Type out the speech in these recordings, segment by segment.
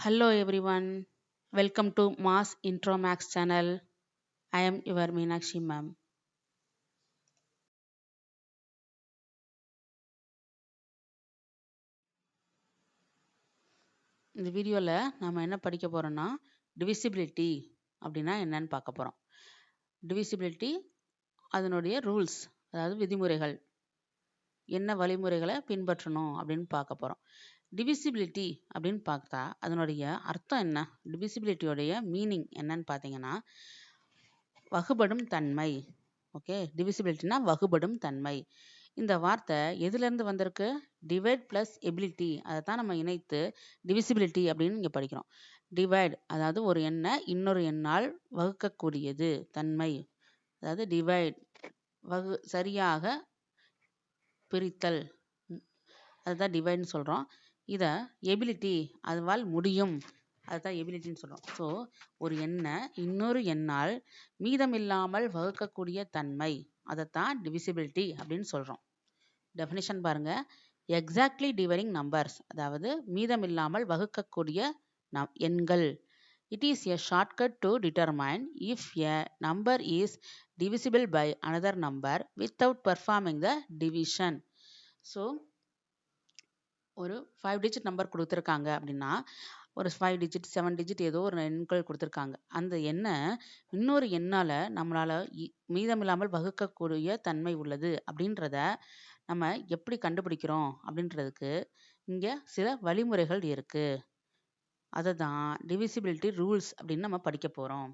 Hello everyone, welcome to Mass Intro Max channel. I am your Meenakshi ma'am. இந்த வீடியோவில் நம்ம என்ன படிக்க போகிறோம்னா டிவிசிபிலிட்டி அப்படின்னா என்னன்னு பார்க்க போகிறோம். டிவிசிபிலிட்டி அதனுடைய ரூல்ஸ், அதாவது விதிமுறைகள், என்ன வழிமுறைகளை பின்பற்றணும் அப்படின்னு பார்க்க போகிறோம். டிவிசிபிலிட்டி அப்படின்னு பார்த்தா அதனுடைய அர்த்தம் என்ன, டிவிசிபிலிட்டியோடைய மீனிங் என்னன்னு பார்த்தீங்கன்னா வகுபடும் தன்மை. ஓகே, டிவிசிபிலிட்டினா வகுபடும் தன்மை. இந்த வார்த்தை எதுலேருந்து வந்திருக்கு? டிவைட் ப்ளஸ் எபிலிட்டி, அதை தான் நம்ம இணைத்து டிவிசிபிலிட்டி அப்படின்னு இங்கே படிக்கிறோம். டிவைட் அதாவது ஒரு எண்ணை இன்னொரு எண்ணால் வகுக்கக்கூடியது தன்மை, அதாவது டிவைட் சரியாக பிரித்தல், அதுதான் டிவைட்னு சொல்கிறோம். இதை எபிலிட்டி அதுவால் முடியும், அதுதான் எபிலிட்டின்னு சொல்கிறோம். ஸோ ஒரு எண்ணை இன்னொரு எண்ணால் மீதமில்லாமல் வகுக்கக்கூடிய தன்மை, அதைத்தான் டிவிசிபிலிட்டி அப்படின்னு சொல்கிறோம். டெஃபினிஷன் பாருங்க, எக்ஸாக்ட்லி டிவைடிங் நம்பர்ஸ், அதாவது மீதமில்லாமல் வகுக்கக்கூடிய எண்கள். It is a shortcut to determine if a number is divisible by another number without performing the division. So ஒரு 5 டிஜிட் நம்பர் கொடுத்துருக்காங்க அப்படின்னா, ஒரு 5 டிஜிட் 7 டிஜிட் ஏதோ ஒரு எண்கள் கொடுத்துருக்காங்க. அந்த எண்ணை இன்னொரு எண்ணால் நம்மளால் மீதமில்லாமல் வகுக்கக்கூடிய தன்மை உள்ளது அப்படின்றத நம்ம எப்படி கண்டுபிடிக்கிறோம் அப்படின்றதுக்கு இங்கே சில வழிமுறைகள் இருக்கு. அதை தான் டிவிசிபிலிட்டி ரூல்ஸ் அப்படின்னு நம்ம படிக்க போகிறோம்.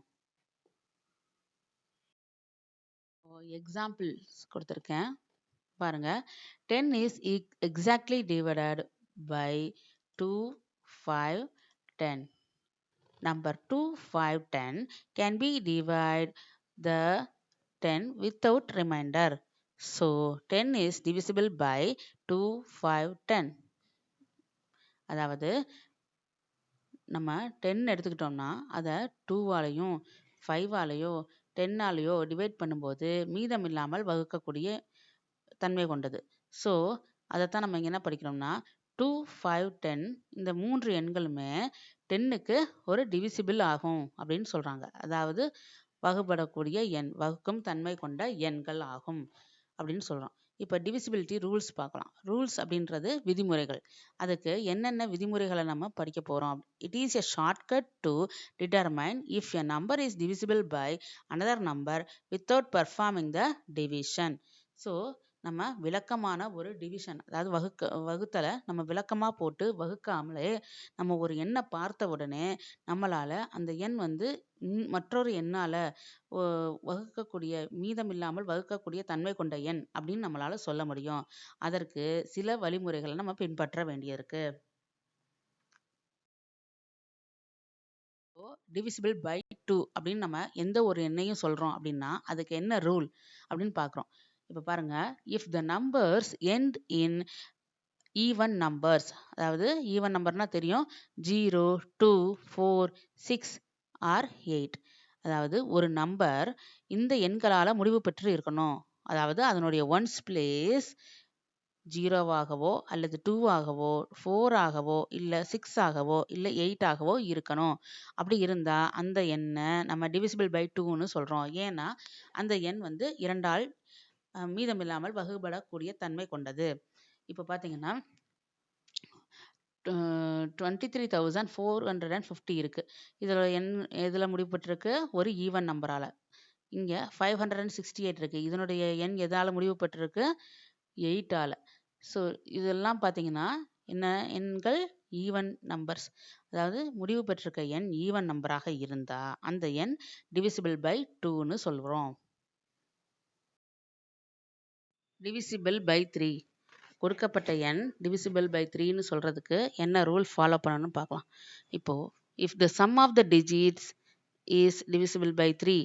எக்ஸாம்பிள்ஸ் கொடுத்துருக்கேன் பாருங்க. 10 is exactly divided by 2, 5, 10. Number 2, 5, 10 can be divided the 10 without remainder. So 10 is divisible by 2, 5, 10. அதாவது நம்ம 10 எடுத்துக்கிட்டோம்னா அதை 2வாலையும் 5வாலையோ 10ஆலையோ டிவைட் பண்ணும்போது மீதம் இல்லாமல் வகுக்கக்கூடிய தன்மை கொண்டது. ஸோ அதைத்தான் நம்ம இங்கே என்ன படிக்கிறோம்னா 2, 5, 10 இந்த 3 எண்களுமே 10க்கு ஒரு டிவிசிபிள் ஆகும் அப்படின்னு சொல்கிறாங்க. அதாவது வகுபடக்கூடிய எண், வகுக்கும் தன்மை கொண்ட எண்கள் ஆகும் அப்படின்னு சொல்கிறோம். இப்போ டிவிசிபிலிட்டி ரூல்ஸ் பார்க்கலாம். ரூல்ஸ் அப்படின்றது விதிமுறைகள். அதுக்கு என்னென்ன விதிமுறைகளை நம்ம படிக்க போகிறோம். It is a shortcut to determine if a number is divisible by another number without performing the division. So நம்ம விளக்கமான ஒரு டிவிஷன், அதாவது வகுத்தலை நம்ம விளக்கமாக போட்டு வகுக்காமலே நம்ம ஒரு எண்ணை பார்த்த உடனே நம்மளால் அந்த எண் மற்றொரு எண்ணால் வகுக்கக்கூடிய மீதமில்லாமல் வகுக்கக்கூடிய தன்மை கொண்ட எண் அப்படின்னு நம்மளால் சொல்ல முடியும். அதற்கு சில வழிமுறைகளை நம்ம பின்பற்ற வேண்டியிருக்கு. டிவிசிபிள் பை 2 அப்படின்னு நம்ம எந்த ஒரு எண்ணையும் சொல்கிறோம் அப்படின்னா அதுக்கு என்ன ரூல் அப்படின்னு பார்க்குறோம். இப்போ பாருங்க, if the numbers end in even numbers, அதாவது ஈவன் நம்பர்னா தெரியும் 0, 2, 4, 6 ஆர் 8. அதாவது ஒரு நம்பர் இந்த எண்களால் முடிவு பெற்று இருக்கணும். அதாவது அதனுடைய ஒன்ஸ் பிளேஸ் 0வாகவோ அல்லது 2ஆகவோ 4ஆகவோ இல்லை 6ஆகவோ இல்லை 8ஆகவோ இருக்கணும். அப்படி இருந்தால் அந்த எண்ணை நம்ம டிவிசிபிள் பை 2ன்னு சொல்கிறோம். ஏன்னா அந்த எண் 2ஆல் மீதமில்லாமல் வகுபடக்கூடிய தன்மை கொண்டது. இப்போ பார்த்தீங்கன்னா 23,450 இருக்குது. இதில் முடிவு பெற்றிருக்கு ஒரு ஈவன் நம்பரால். இங்கே 568 இருக்குது. இதனுடைய எண் எதால் முடிவு பெற்றிருக்கு? 8ஆல். ஸோ இதெல்லாம் பார்த்தீங்கன்னா என்ன எண்கள்? Even numbers. அதாவது முடிவு பெற்றிருக்க எண் ஈவன் நம்பராக இருந்தால் அந்த எண் டிவிசிபிள் பை 2ன்னு சொல்கிறோம். டிவிசிபிள் பை 3, கொடுக்கப்பட்ட எண் டிவிசிபிள் பை 3ன்னு சொல்கிறதுக்கு என்ன ரூல் ஃபாலோ பண்ணணும்னு பார்க்கலாம். இப்போது if the sum of the digits is divisible by 3,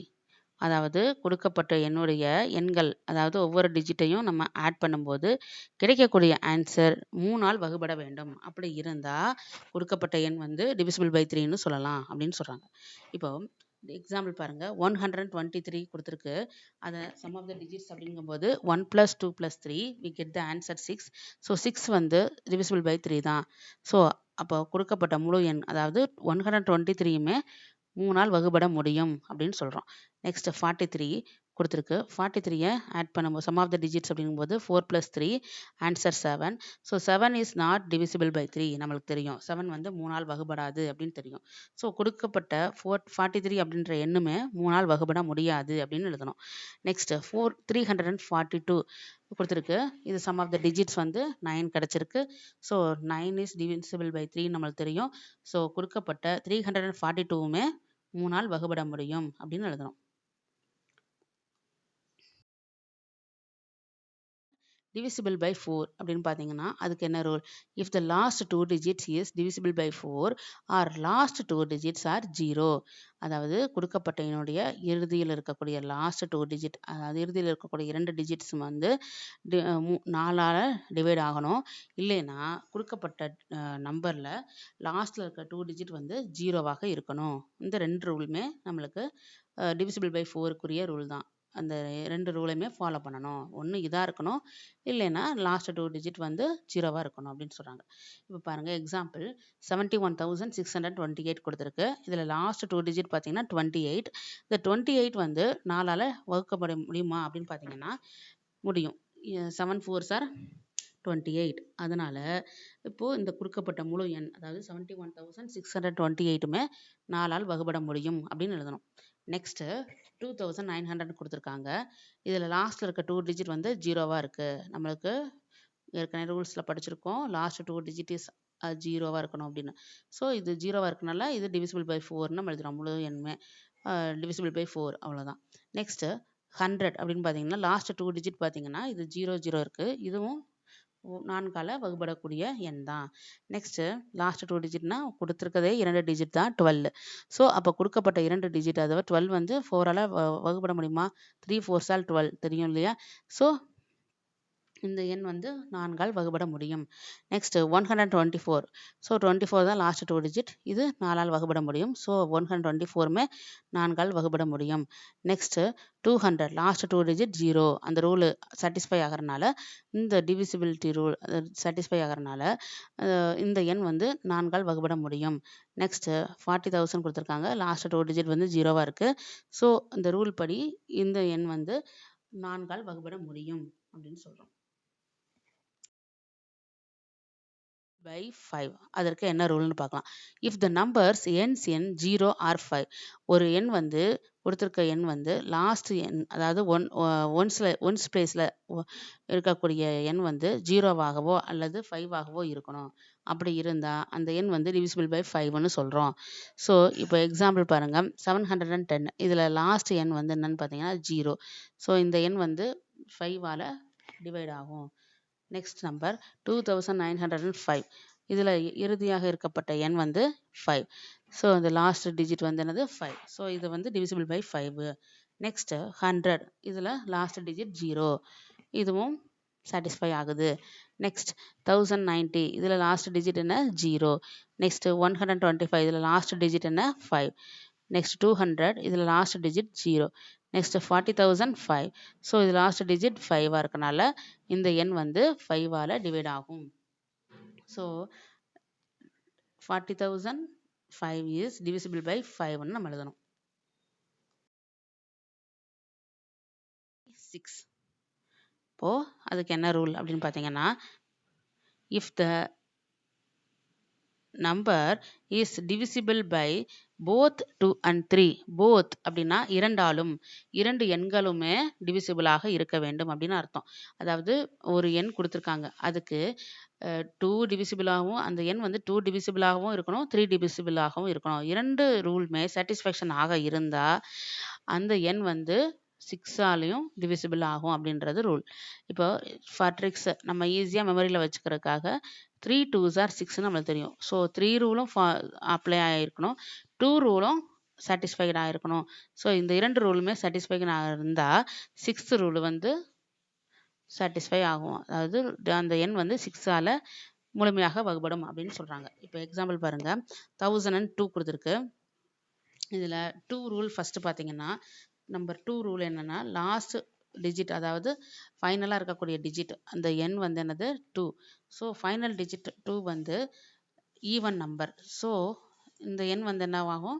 அதாவது கொடுக்கப்பட்ட எண்கள், அதாவது ஒவ்வொரு டிஜிட்டையும் நம்ம ஆட் பண்ணும்போது கிடைக்கக்கூடிய ஆன்சர் 3ஆல் வகுபட வேண்டும். அப்படி இருந்தால் கொடுக்கப்பட்ட எண் டிவிசிபிள் பை 3ன்னு சொல்லலாம் அப்படின்னு சொல்கிறாங்க. இப்போ எக்ஸாம்பிள் பாருங்கள், 123 கொடுத்துருக்கு. அதை சம் ஆஃப் த டிஜிட்ஸ் அப்படிங்கும்போது 1 + 2 + 3 we get the answer 6. So 6 divisible by 3 தான். ஸோ அப்போ கொடுக்கப்பட்ட முழு எண் அதாவது 123யுமே 3ஆல் வகுபட முடியும் அப்படின்னு சொல்கிறோம். நெக்ஸ்ட் 43 கொடுத்துருக்கு. 43யை ஆட் பண்ணும்போது சம் ஆஃப் த டிஜிட்ஸ் அப்படிங்கும்போது 4 + 3 answer 7. So 7 is not divisible by 3 நம்மளுக்கு தெரியும். 7 வந்து 3ஆல் வகுபடாது அப்படின்னு தெரியும். ஸோ கொடுக்கப்பட்ட 43 அப்படின்ற எண்ணுமே 3ஆல் வகுபட முடியாது அப்படின்னு எழுதணும். நெக்ஸ்ட் 342 கொடுத்துருக்கு. இது சம் ஆஃப் த டிஜிட்ஸ் வந்து 9 கிடச்சிருக்கு. ஸோ 9 இஸ் டிவிசிபிள் பை 3 நம்மளுக்கு தெரியும். ஸோ கொடுக்கப்பட்ட 342மே 3ஆல் வகுபட முடியும் அப்படின்னு எழுதணும். divisible by 4 அப்படின்னு பார்த்தீங்கன்னா அதுக்கு என்ன rule? If the last 2 digits is divisible by 4 or last 2 digits are 0, அதாவது கொடுக்கப்பட்ட எண்ணுடைய இறுதியில் இருக்கக்கூடிய லாஸ்ட் 2 டிஜிட், அதாவது இறுதியில் இருக்கக்கூடிய 2 டிஜிட்ஸ் வந்து 4ஆல் டிவைட் ஆகணும். இல்லைன்னா கொடுக்கப்பட்ட நம்பரில் லாஸ்ட்டில் இருக்க 2 டிஜிட் வந்து 0வாக இருக்கணும். இந்த 2 ரூலுமே நம்மளுக்கு டிவிசிபிள் பை 4க்குரிய ரூல் தான். அந்த 2 ரூலையுமே ஃபாலோ பண்ணணும். ஒன்று இதாக இருக்கணும், இல்லைன்னா லாஸ்ட் 2 டிஜிட் வந்து 0வாக இருக்கணும் அப்படின்னு சொல்கிறாங்க. இப்போ பாருங்கள் எக்ஸாம்பிள் 71,628 கொடுத்துருக்கு. இதில் லாஸ்ட் 2 டிஜிட் பார்த்தீங்கன்னா 28. இந்த 28 வந்து 4ஆல் வகுக்கப்பட முடியுமா அப்படின்னு பார்த்தீங்கன்னா முடியும். 7 4s are 28. அதனால் இப்போது இந்த கொடுக்கப்பட்ட முழு எண் அதாவது 71,628மே 4ஆல் வகுபட முடியும் அப்படின்னு எழுதணும். நெக்ஸ்ட்டு 2,900 கொடுத்துருக்காங்க. இதில் லாஸ்ட்டில் இருக்க 2 டிஜிட் வந்து 0வாக இருக்குது. நம்மளுக்கு ஏற்கனவே ரூல்ஸில் படிச்சிருக்கோம். லாஸ்ட் 2 டிஜிட் இஸ் 0வாக இருக்கணும் அப்படின்னு. ஸோ இது 0வாக இருக்கனால இது டிவிசிபிள் பை 4ன்னு நம்ம எழுதுகிறோம். முழு எண்ணுமே டிவிசிபிள் பை 4 அவ்வளோதான். நெக்ஸ்ட்டு 100 அப்படின்னு பார்த்தீங்கன்னா லாஸ்ட் 2 டிஜிட் பார்த்தீங்கன்னா இது 0 0 இருக்குது. இதுவும் 4ஆல் வகுபடக்கூடிய எண் தான். நெக்ஸ்ட்டு லாஸ்ட் 2 டிஜிட்னா கொடுத்துருக்கதே 2 டிஜிட் தான் 12. ஸோ அப்போ கொடுக்கப்பட்ட 2 டிஜிட் அதாவது 12 வந்து 4ஆல் வகுபட முடியுமா? 3 4s are 12 தெரியும் இல்லையா? ஸோ இந்த எண் வந்து 4ஆல் வகுபட முடியும். நெக்ஸ்ட் 124. ஸோ 24 தான் லாஸ்ட் 2 டிஜிட். இது 4ஆல் வகுபட முடியும். ஸோ 124மே 4ஆல் வகுபட முடியும். Next 200 last 2 digit 0. அந்த ரூலு சாட்டிஸ்ஃபை ஆகிறனால இந்த டிவிசிபிலிட்டி ரூல் சாட்டிஸ்ஃபை ஆகிறனால இந்த எண் வந்து 4ஆல் வகுபட முடியும். நெக்ஸ்ட்டு 40,000 கொடுத்துருக்காங்க. லாஸ்ட் 2 டிஜிட் வந்து 0வாக இருக்குது. ஸோ இந்த ரூல் படி இந்த எண் வந்து 4ஆல் வகுபட முடியும் அப்படின்னு சொல்கிறோம். by 5 அதற்கு என்ன ரூல்னு பார்க்கலாம். If the numbers ends in 0 or 5, ஒரு எண் வந்து கொடுத்துருக்க எண் வந்து லாஸ்ட் எண் அதாவது ஒன்ஸ் பிளேஸில் இருக்கக்கூடிய எண் வந்து 0வாகவோ அல்லது 5ஆகவோ இருக்கணும். அப்படி இருந்தால் அந்த எண் வந்து டிவிசிபிள் பை 5ன்னு சொல்கிறோம். ஸோ இப்போ எக்ஸாம்பிள் பாருங்கள் 710. இதில் லாஸ்ட் எண் வந்து என்னன்னு பார்த்தீங்கன்னா 0. ஸோ இந்த எண் வந்து 5ஆல் டிவைட் ஆகும். Next number 2,905. இதில் இறுதியாக இருக்கப்பட்ட எண் வந்து 5. ஸோ இந்த லாஸ்ட் டிஜிட் வந்து என்னது 5. ஸோ இது வந்து டிவிசிபிள் பை 5. நெக்ஸ்ட்டு 100. இதில் லாஸ்ட் டிஜிட் 0. இதுவும் சாட்டிஸ்ஃபை ஆகுது. நெக்ஸ்ட் 1090. இதில் லாஸ்ட் டிஜிட் என்ன 0. நெக்ஸ்ட்டு 125. இதில் லாஸ்ட் டிஜிட் என்ன 5. நெக்ஸ்ட் 200. இதில் லாஸ்ட் டிஜிட் 0. நெக்ஸ்ட் 40,005. ஸோ இது லாஸ்ட் டிஜிட் 5ஆக இருக்கனால இந்த எண் வந்து 5ஆல் டிவைட் ஆகும். ஸோ 40,005 இஸ் டிவிசிபிள் பை 5ன்னு நம்ம எழுதணும். 6. இப்போது அதுக்கு என்ன ரூல் அப்படின்னு பார்த்தீங்கன்னா if the number is divisible by both 2 and 3. Both அப்படின்னா இரண்டாலும், 2 எண்களுமே டிவிசிபிளாக இருக்க வேண்டும் அப்படின்னு அர்த்தம். அதாவது ஒரு எண் கொடுத்துருக்காங்க, அதுக்கு 2 டிவிசிபிளாகவும் அந்த எண் வந்து 2 டிவிசிபிளாகவும் இருக்கணும், 3 டிவிசிபிளாகவும் இருக்கணும். 2 ரூல்மே சாட்டிஸ்ஃபேக்ஷன் ஆக இருந்தால் அந்த எண் வந்து 6ஆலையும் டிவிசிபிள் ஆகும் அப்படின்றது ரூல். இப்போ ஃபார் ட்ரிக்ஸ் நம்ம ஈஸியாக மெமரியில் வச்சுக்கிறதுக்காக 3 2s are 6ன்னு நம்மளுக்கு தெரியும். ஸோ 3 ரூலும் அப்ளை ஆகிருக்கணும், 2 ரூலும் சாட்டிஸ்ஃபைட் ஆகிருக்கணும். ஸோ இந்த 2 ரூலுமே சாட்டிஸ்ஃபைட் இருந்தால் 6th ரூல் வந்து சாட்டிஸ்ஃபை ஆகும். அதாவது அந்த எண் வந்து 6ஆல் முழுமையாக வகுபடும் அப்படின்னு சொல்கிறாங்க. இப்போ எக்ஸாம்பிள் பாருங்கள் 1002 கொடுத்துருக்கு. இதில் 2 ரூல் ஃபஸ்ட்டு பார்த்தீங்கன்னா நம்பர் 2 ரூல் என்னென்னா லாஸ்ட் டிஜிட் அதாவது ஃபைனலாக இருக்கக்கூடிய டிஜிட் அந்த எண் வந்து என்னது 2. ஸோ ஃபைனல் டிஜிட் 2 வந்து ஈவன் நம்பர். ஸோ இந்த எண் வந்து என்னவாகும்,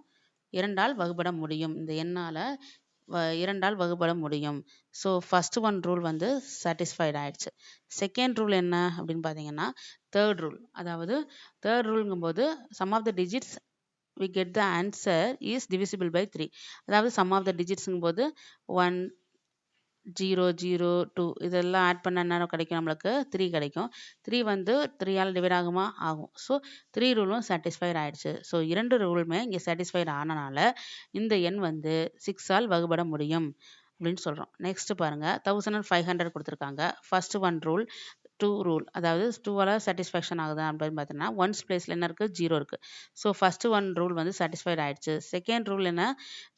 2ஆல் வகுபட முடியும். இந்த எண்ணால் 2ஆல் வகுபட முடியும். ஸோ ஃபர்ஸ்ட் ஒன் ரூல் வந்து சாட்டிஸ்ஃபைட் ஆயிடுச்சு. செகண்ட் ரூல் என்ன அப்படின்னு பார்த்தீங்கன்னா தேர்ட் ரூல். அதாவது தேர்ட் ரூலுங்கும்போது sum of the digits we get the answer is divisible by 3. அதாவது sum of the digitsங்கும்போது 1 0 0 2 இதெல்லாம் ஆட் பண்ண என்ன கிடைக்கும், நம்மளுக்கு 3 கிடைக்கும். 3 வந்து 3ஆல் டிவைட் ஆகுமா, ஆகும். ஸோ 3 ரூலும் சாட்டிஸ்ஃபைட் ஆயிடுச்சு. ஸோ 2 ரூலுமே இங்கே சாட்டிஸ்ஃபைட் ஆனனால இந்த எண் வந்து 6ஆல் வகுபட முடியும் அப்படின்னு சொல்கிறோம். நெக்ஸ்ட் பாருங்க 1500 கொடுத்துருக்காங்க. ஃபர்ஸ்ட் ஒன் ரூல் 2 ரூல், அதாவது 2ஆல் சாட்டிஸ்ஃபேக்ஷன் ஆகுதா அப்படின்னு பார்த்தீங்கன்னா ஒன்ஸ் பிளேஸில் என்ன இருக்குது, 0 இருக்குது. ஸோ ஃபர்ஸ்ட் ஒன் ரூல் வந்து சாட்டிஸ்ஃபைட் ஆயிடுச்சு. செகண்ட் ரூல் என்ன,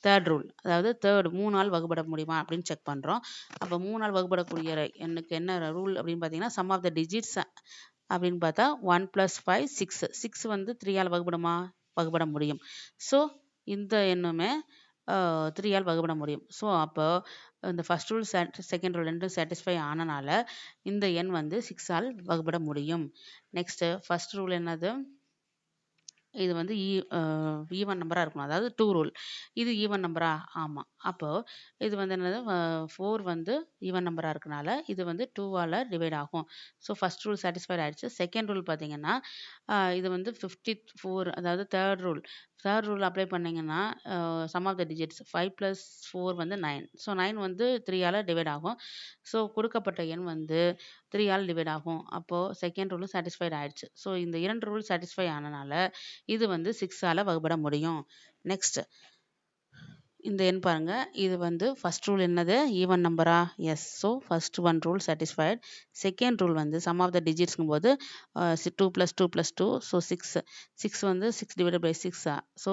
தேர்ட் ரூல், அதாவது தேர்ட் 3ஆல் வகுபட முடியுமா அப்படின்னு செக் பண்ணுறோம். அப்போ 3ஆல் வகுபடக்கூடிய எண்ணுக்கு என்ன ரூல் அப்படின்னு பார்த்தீங்கன்னா சம் ஆஃப் த டிஜிட்ஸ் அப்படின்னு பார்த்தா 1 + 5 6. 6 வந்து 3ஆல் வகுபட முடியும். ஸோ இந்த எண்ணுமே 3ஆல் வகுபட முடியும். ஸோ அப்போ இந்த ஃபர்ஸ்ட் ரூல் செகண்ட் ரூல் ரெண்டும் சாட்டிஸ்ஃபை ஆனனால இந்த எண் வந்து 6ஆல் வகுபட முடியும். நெக்ஸ்ட் ஃபர்ஸ்ட் ரூல் என்னது, இது வந்து ஈவன் நம்பராக இருக்கணும், அதாவது 2 ரூல். இது ஈவன் நம்பரா, ஆமாம். அப்போது இது வந்து என்னது 4 வந்து ஈவன் நம்பராக இருக்கனால இது வந்து 2ஆல் டிவைட் ஆகும். ஸோ ஃபர்ஸ்ட் ரூல் சாட்டிஸ்ஃபைட் ஆகிடுச்சு. செகண்ட் ரூல் பார்த்தீங்கன்னா இது வந்து 54, அதாவது third rule. Third rule apply பண்ணிங்கன்னா சம் ஆஃப் த டிஜிட்ஸ் 5 + 4 வந்து 9. ஸோ 9 வந்து 3ஆல் டிவைட் ஆகும். ஸோ கொடுக்கப்பட்ட எண் வந்து 3ஆல் டிவைட் ஆகும். அப்போது செகண்ட் ரூலும் சாட்டிஸ்ஃபைட் ஆயிடுச்சு. ஸோ இந்த 2 ரூல் சாட்டிஸ்ஃபை ஆனனால இது வந்து 6ஆல் வகுபட முடியும். நெக்ஸ்ட் இந்த எண் பாருங்க, இது வந்து ஃபர்ஸ்ட் ரூல் என்னது, ஈவன் நம்பரா, yes. So first one rule satisfied. Second rule வந்து சம் ஆஃப் த டிஜிட்ஸ்ங்கும் போது 2 + 2 + 2, ஸோ 6 வந்து 6 டிவைடட் பை 6. ஸோ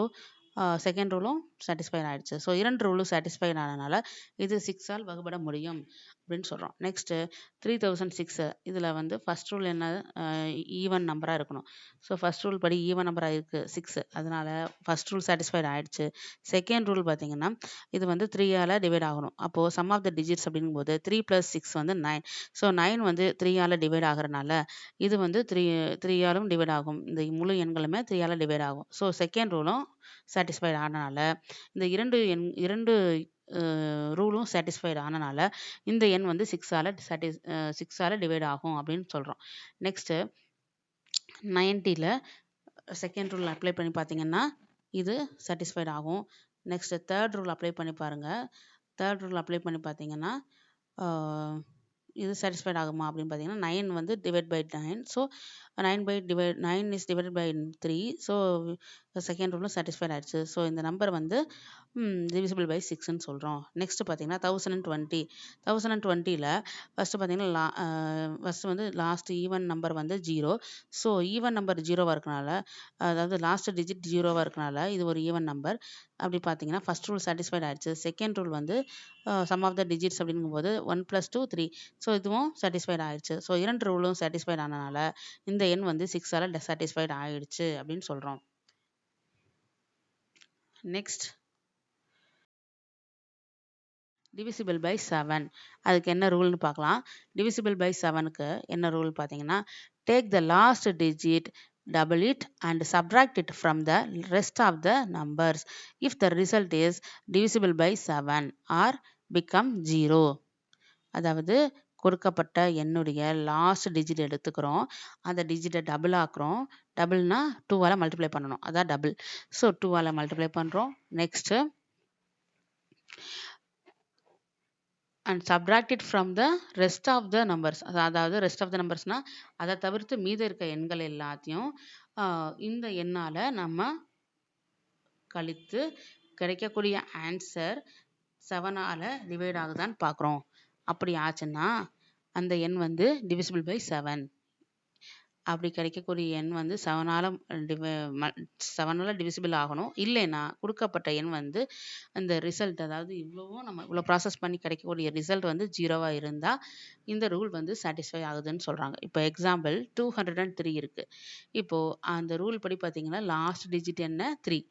செகண்ட் ரூலும் சாட்டிஸ்ஃபைட் ஆயிடுச்சு. ஸோ 2 ரூலும் சாட்டிஸ்ஃபைட் ஆனனால இது 6ஆல் வகுபட முடியும் அப்படின்னு சொல்கிறோம். நெக்ஸ்ட்டு 3006. இதில் வந்து ஃபர்ஸ்ட் ரூல் என்ன, ஈவன் நம்பராக இருக்கணும். ஸோ ஃபர்ஸ்ட் ரூல் படி ஈவன் நம்பராக இருக்குது 6, அதனால ஃபர்ஸ்ட் ரூல் சாட்டிஸ்ஃபைட் ஆயிடுச்சு. செகண்ட் ரூல் பார்த்தீங்கன்னா இது வந்து 3ஆல் டிவைட் ஆகணும். அப்போது சம் ஆஃப் த டிஜிட்ஸ் அப்படிங்கும்போது 3 + 6 வந்து 9. ஸோ 9 வந்து 3ஆல் டிவைட் ஆகிறனால இது வந்து 3ஆலும் டிவைட் ஆகும். இந்த முழு எண்களுமே 3ஆல் டிவைட் ஆகும். ஸோ செகண்ட் ரூலும் சாட்டிஸ்ஃபைட் ஆனனால இந்த இரண்டு ரூலும் சாட்டிஸ்ஃபைட் ஆனனால இந்த எண் வந்து 6ஆல் டிவைட் ஆகும் அப்படின்னு சொல்கிறோம். நெக்ஸ்ட்டு 90ல் செகண்ட் ரூல் அப்ளை பண்ணி பார்த்தீங்கன்னா இது சாட்டிஸ்ஃபைட் ஆகும். நெக்ஸ்ட் தேர்ட் ரூல் அப்ளை பண்ணி பாருங்கள். தேர்ட் ரூல் அப்ளை பண்ணி பார்த்தீங்கன்னா இது சாட்டிஸ்ஃபைட் ஆகுமா அப்படின்னு பார்த்தீங்கன்னா 9 வந்து divide by 9. So 9 is divided by 3. So second ரூலும் சாட்டிஸ்ஃபைட் ஆயிடுச்சு. ஸோ இந்த நம்பர் வந்து டிவிசிபிள் பை 6ன்னு சொல்கிறோம். நெக்ஸ்ட் பார்த்தீங்கன்னா 1020ல் ஃபஸ்ட்டு பார்த்தீங்கன்னா ஃபஸ்ட்டு வந்து லாஸ்ட் ஈவன் நம்பர் வந்து 0. ஸோ ஈவன் நம்பர் 0வாக இருக்கனால, அதாவது லாஸ்ட் டிஜிட் 0வாக இருக்கனால இது ஒரு ஈவன் நம்பர். அப்படி பார்த்தீங்கன்னா ஃபஸ்ட் ரூல் சாட்டிஸ்ஃபைட் ஆயிடுச்சு. செகண்ட் ரூல் வந்து சம் ஆஃப் த டிஜிட்ஸ் அப்படிங்கும்போது 1 + 2 3. ஸோ இதுவும் சாட்டிஸ்ஃபைட் ஆயிடுச்சு. ஸோ 2 ரூலும் சாட்டிஸ்ஃபைட் ஆனனால இந்த எண் வந்து 6ஆல் சாட்டிஸ்ஃபைட் ஆயிடுச்சு அப்படின்னு சொல்கிறோம். Next divisible by 7. அதுக்கு என்ன ரூல்னு பார்க்கலாம். டிவிசிபிள் பை 7க்கு என்ன ரூல் பார்த்தீங்கன்னா take the last digit, double it and subtract it from the rest of the numbers if the result is divisible by 7 or become 0. அதாவது கொடுக்கப்பட்ட எண்ணுடைய லாஸ்ட் டிஜிட் எடுத்துக்கிறோம், அந்த டிஜிட்டை double ஆக்குறோம். டபுள்னா 2ஆல் multiply பண்ணணும், அதான் டபுள். ஸோ 2ஆல் multiply பண்ணுறோம். Next and subtract it from the rest of the numbers. அதாவது rest of the நம்பர்ஸ்னால் அதை தவிர்த்து மீத இருக்க எண்கள் எல்லாத்தையும் இந்த எண்ணால் நம்ம கழித்து கிடைக்கக்கூடிய ஆன்சர் 7ஆல் டிவைட் ஆகுதான்னு பார்க்குறோம். அப்படி ஆச்சுன்னா அந்த எண் வந்து டிவிசிபிள் பை 7. அப்படி கிடைக்கக்கூடிய எண் வந்து 7ஆல் டிவிசிபிள் ஆகணும். இல்லைன்னா கொடுக்கப்பட்ட எண் வந்து அந்த ரிசல்ட், அதாவது இவ்வளோ ப்ராசஸ் பண்ணி கிடைக்கக்கூடிய ரிசல்ட் வந்து 0வாக இருந்தால் இந்த ரூல் வந்து சாட்டிஸ்ஃபை ஆகுதுன்னு சொல்கிறாங்க. இப்போ எக்ஸாம்பிள் 203 இருக்குது. இப்போது அந்த ரூல் படி பார்த்தீங்கன்னா லாஸ்ட் டிஜிட் என்ன 3.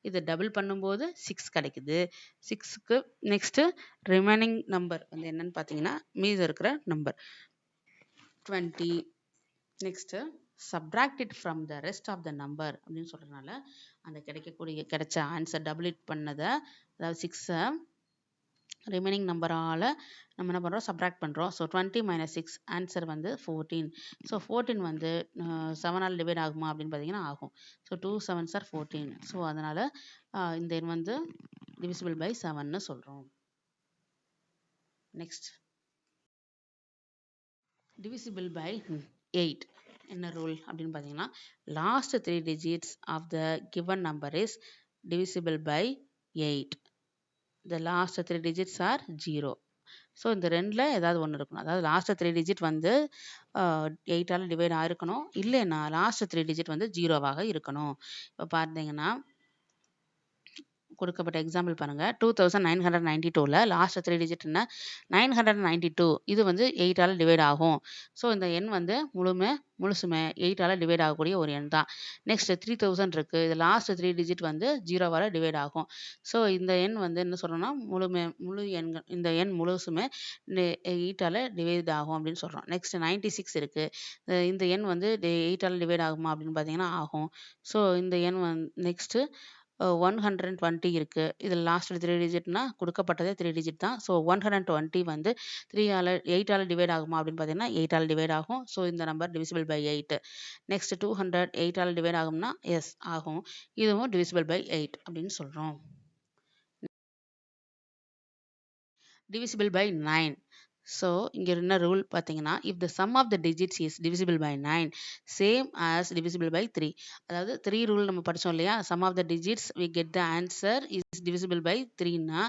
இதை டபுள் பண்ணும்போது 6 கிடைக்குது. 6க்கு நெக்ஸ்ட்டு ரிமைனிங் நம்பர் வந்து என்னன்னு பார்த்தீங்கன்னா மீது இருக்கிற number 20. Next subtract it from the rest of the number அப்படின்னு சொல்றதுனால அந்த கிடைச்ச ஆன்சர் டபுள் இட் பண்ணதை, அதாவது 6 ரிமைனிங் நம்பரால் நம்ம என்ன பண்ணுறோம், சப்ராக்ட் பண்ணுறோம். ஸோ 20 - 6 ஆன்சர் வந்து 14. ஸோ 14 வந்து 7ஆல் டிவைட் ஆகுமா அப்படின்னு பார்த்தீங்கன்னா ஆகும். So 2 7s are 14. ஸோ அதனால் இந்த எண் வந்து divisible by 7ன்னு சொல்கிறோம். நெக்ஸ்ட், divisible by 8 என்ன ரூல் அப்படின்னு பார்த்தீங்கன்னா, last 3 digits of the given number is divisible by 8. The last 3 digits are 0. So இந்த ரெண்டில் ஏதாவது ஒன்று இருக்கணும். அதாவது லாஸ்ட் 3 டிஜிட் வந்து 8ஆல் டிவைட் ஆகிருக்கணும், இல்லைன்னா லாஸ்ட் 3 டிஜிட் வந்து 0வாக இருக்கணும். இப்போ பார்த்தீங்கன்னா கொடுக்கப்பட்ட எக்ஸாம்பிள் பாருங்கள். 2992ல் லாஸ்ட் 3 டிஜிட் என்ன, 992. இது வந்து 8ஆல் டிவைட் ஆகும். ஸோ இந்த எண் வந்து முழுசுமே 8ஆல் டிவைட் ஆகக்கூடிய ஒரு எண் தான். நெக்ஸ்ட் 3000 இருக்குது. இது லாஸ்ட் 3 டிஜிட் வந்து 0வால் டிவைட் ஆகும். ஸோ இந்த எண் வந்து என்ன சொல்கிறோம்னா முழு எண்கள், இந்த எண் முழுசுமே 8ஆல் டிவைட் ஆகும் அப்படின்னு சொல்கிறோம். நெக்ஸ்ட் 96 இருக்குது. இந்த எண் வந்து 8ஆல் டிவைட் ஆகுமா அப்படின்னு பார்த்தீங்கன்னா ஆகும். ஸோ இந்த எண் நெக்ஸ்ட்டு 120 இருக்குது. இதில் லாஸ்ட் 3 டிஜிட்னா கொடுக்கப்பட்டதே 3 டிஜிட் தான். ஸோ 120 வந்து 8ஆல் டிவைட் ஆகுமா அப்படின்னு பார்த்தீங்கன்னா 8ஆல் டிவைட் ஆகும். ஸோ இந்த நம்பர் divisible by 8. நெக்ஸ்ட் 200 8ஆல் டிவைட் ஆகும்னா எஸ் ஆகும். இதுவும் divisible by 8 அப்படின்னு சொல்கிறோம். divisible by 9. ஸோ இங்கே என்ன ரூல் பார்த்தீங்கன்னா, if the sum of the digits is divisible by 9 same as divisible by 3. அதாவது 3 ரூல் நம்ம படித்தோம் இல்லையா, sum of the digits we get the answer is divisible by 3ன்னா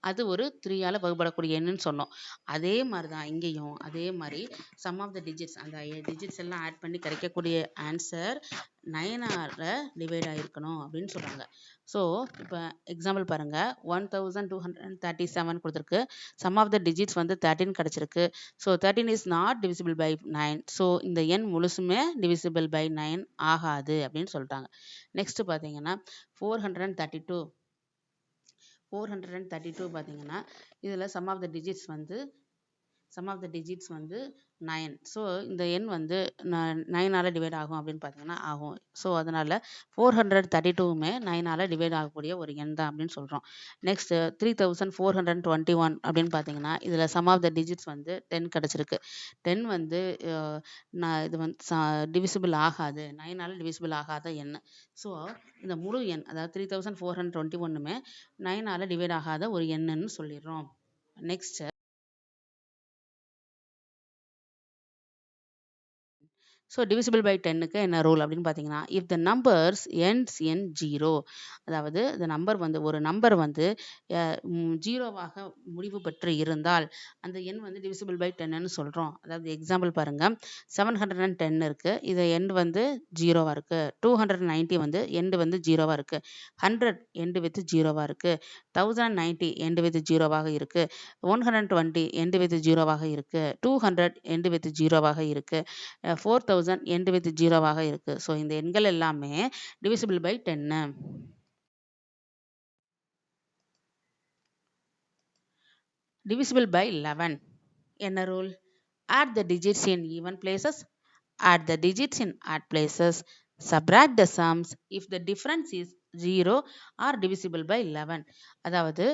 அது ஒரு 3ஆல் வகுப்படக்கூடிய எண்ணுன்னு சொன்னோம். அதே மாதிரி தான் இங்கேயும் அதே மாதிரி சம் ஆஃப் த டிஜிட்ஸ், அந்த டிஜிட்ஸ் எல்லாம் ஆட் பண்ணி கிடைக்கக்கூடிய ஆன்சர் 9ஆல் டிவைட் ஆகிருக்கணும் அப்படின்னு சொல்கிறாங்க. ஸோ இப்போ எக்ஸாம்பிள் பாருங்கள். 1237 கொடுத்துருக்கு. சம் ஆஃப் த டிஜிட்ஸ் வந்து 13 கிடச்சிருக்கு. So 13 is not divisible by 9. So இந்த எண் முழுசுமே divisible by 9 ஆகாது அப்படின்னு சொல்லிட்டாங்க. நெக்ஸ்ட் பார்த்தீங்கன்னா 432 பார்த்தீங்கன்னா இதில் சம் ஆஃப் த டிஜிட்ஸ் வந்து 9. ஸோ இந்த எண் வந்து 9ஆல் டிவைட் ஆகும் அப்படின்னு பார்த்தீங்கன்னா ஆகும். ஸோ அதனால் 432மே 9ஆல் டிவைட் ஆகக்கூடிய ஒரு எண் தான் அப்படின்னு சொல்கிறோம். நெக்ஸ்ட் 3421 அப்படின்னு பார்த்தீங்கன்னா இதில் சம் ஆஃப் த டிஜிட்ஸ் வந்து 10 கிடச்சிருக்கு. 10 வந்து இது வந்து டிவிசிபிள் ஆகாது, 9ஆல் டிவிசிபிள் ஆகாத எண். ஸோ இந்த முழு எண், அதாவது 3421மே 9ஆல் டிவைட் ஆகாத ஒரு எண்ணுன்னு சொல்லிடுறோம். நெக்ஸ்ட், ஸோ divisible by 10க்கு என்ன ரூல் அப்படின்னு பார்த்தீங்கன்னா, if the numbers ends in 0, அதாவது இந்த நம்பர் வந்து ஒரு நம்பர் வந்து 0வாக முடிவு பெற்று இருந்தால் அந்த எண் வந்து divisible by 10ன்னு சொல்கிறோம். அதாவது எக்ஸாம்பிள் பாருங்கள். 710 இருக்குது. இது எண்ட் வந்து 0வாக இருக்குது. 290 வந்து எண்டு வந்து 0வாக இருக்குது. 100 எண்டு வித் 0வாக இருக்குது. 1090 எண்டு வித் 0வாக இருக்குது. 120 எண்டு வித் 0வாக இருக்குது. 200 எண்டு வித் 0வாக இருக்குது. 4000 எண்ட் வித் 0வாக இருக்குது. ஸோ இந்த எண்கள் எல்லாமே divisible by 10. divisible by 11 என்ன rule? add the digits in even places, add the digits in odd places, subtract the sums if the difference is 0 or divisible by 11. அதாவது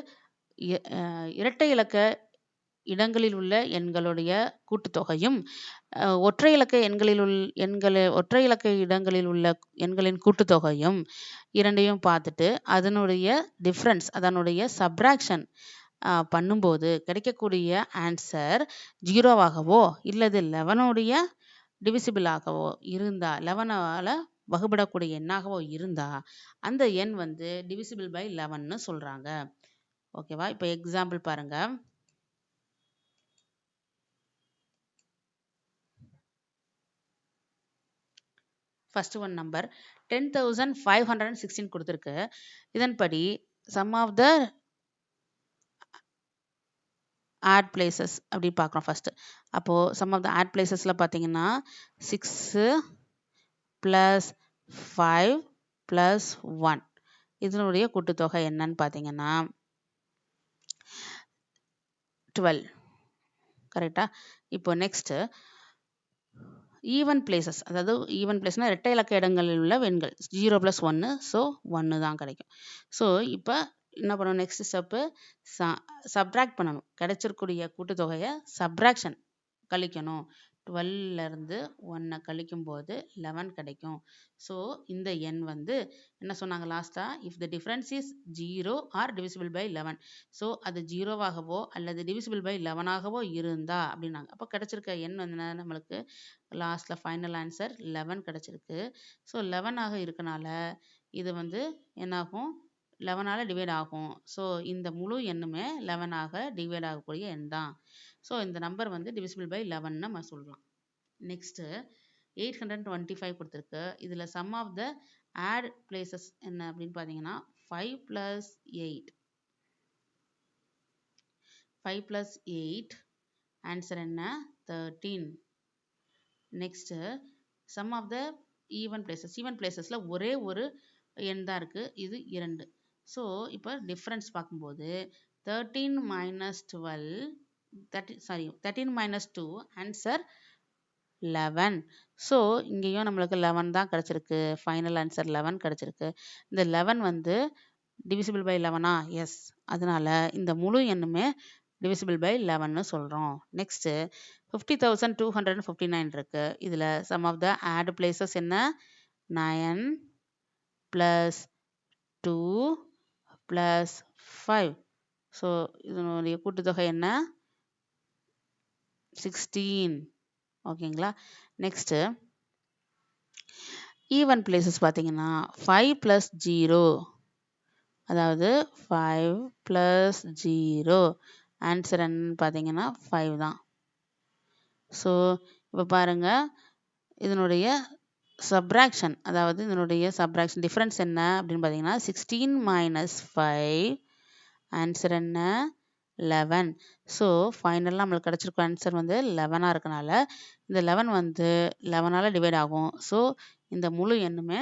இரட்டை இலக்க இடங்களில் உள்ள எண்களுடைய கூட்டுத்தொகையும் ஒற்றை இலக்க இடங்களில் உள்ள எண்களின் கூட்டுத்தொகையும் இரண்டையும் பார்த்துட்டு அதனுடைய டிஃப்ரென்ஸ், அதனுடைய சப்ராக்ஷன் பண்ணும்போது கிடைக்கக்கூடிய ஆன்சர் 0வாகவோ இல்லது 11உடைய டிவிசிபிளாகவோ இருந்தா, 11ஆல் வகுப்படக்கூடிய எண்ணாகவோ இருந்தா அந்த எண் வந்து divisible by 11ன்னு சொல்றாங்க. ஓகேவா? இப்போ எக்ஸாம்பிள் பாருங்க. ஃபர்ஸ்ட் ஒன் நம்பர் 10,516 கொடுத்துருக்கு. இதன்படி sum of the odd places அப்படி பார்க்குறோம் ஃபர்ஸ்ட். அப்போது சம் ஆஃப் த ஆட் பிளேசஸில் பார்த்தீங்கன்னா 6 + 5 + 1 இதனுடைய கூட்டுத்தொகை என்னன்னு பார்த்தீங்கன்னா 12. கரெக்டா? இப்போ நெக்ஸ்ட் ஈவன் பிளேசஸ், அதாவது ஈவன் பிளேஸ்னா இரட்டை இலக்க இடங்களில் உள்ள எண்கள் 0 + 1, ஸோ 1 தான் கிடைக்கும். ஸோ இப்போ என்ன பண்ணணும், நெக்ஸ்ட் ஸ்டெப்பு சப்ட்ராக்ட் பண்ணணும். கிடைச்சிருக்கூடிய கூட்டுத்தொகையை சப்ட்ராக்ஷன் கழிக்கணும். 12லேருந்து 1 கழிக்கும்போது 11 கிடைக்கும். ஸோ இந்த எண் வந்து என்ன சொன்னாங்க லாஸ்ட்டாக, if the difference is 0 or divisible by 11. So அது 0வாகவோ அல்லது டிவிசிபிள் பை 11ஆகவோ இருந்தா அப்படின்னாங்க. அப்போ கிடைச்சிருக்க எண் வந்து என்ன, நம்மளுக்கு லாஸ்ட்டில் ஃபைனல் ஆன்சர் 11 கிடைச்சிருக்கு. ஸோ 11ஆக இருக்கனால இது வந்து என்னாகும், 11ஆல் டிவைட் ஆகும். ஸோ இந்த முழு எண்ணுமே 11ஆக டிவைட் ஆகக்கூடிய எண் தான். ஸோ இந்த நம்பர் வந்து டிவிசிபிள் பை 11 நம்ம சொல்லலாம். நெக்ஸ்ட்டு 825 கொடுத்துருக்கு. இதில் sum of the odd places என்ன அப்படின்னு பார்த்தீங்கன்னா 5 + 8. 5 + 8 ஆன்சர் என்ன, 13. Next sum of the even places. ஈவன் பிளேசஸில் ஒரே ஒரு எண் தான் இருக்குது, இது 2. ஸோ இப்போ டிஃப்ரென்ஸ் பார்க்கும்போது 13 - 12 13 - 2 ஆன்சர் 11. ஸோ இங்கேயும் நம்மளுக்கு 11 தான் கிடச்சிருக்கு. ஃபைனல் ஆன்சர் 11 கிடச்சிருக்கு. இந்த 11 வந்து டிவிசிபிள் பை 11ஆ? எஸ். அதனால இந்த முழு எண்ணுமே டிவிசிபிள் பை 11ன்னு சொல்கிறோம். நெக்ஸ்ட்டு 50,259 இருக்கு. இதில் sum of the odd places என்ன, 9 + 2 + 5. ஸோ இதனுடைய கூட்டுத்தொகை என்ன, 16. ஓகேங்களா. நெக்ஸ்ட்டு ஈவன் பிளேசஸ் பார்த்தீங்கன்னா 5 + 0, அதாவது 5 + 0 ஆன்சர் என்னன்னு பார்த்தீங்கன்னா 5 தான். ஸோ இப்போ பாருங்கள், இதனுடைய சப்ராக்ஷன், அதாவது இதனுடைய சப்ராக்ஷன் டிஃப்ரென்ஸ் என்ன அப்படின்னு பார்த்தீங்கன்னா 16 - 5 ஆன்சர் என்ன, 11. ஸோ ஃபைனலாக நம்மளுக்கு கிடச்சிருக்க ஆன்சர் வந்து 11ஆக இருக்கனால இந்த 11 வந்து 11ஆல் டிவைட் ஆகும். ஸோ இந்த முழு எண்ணுமே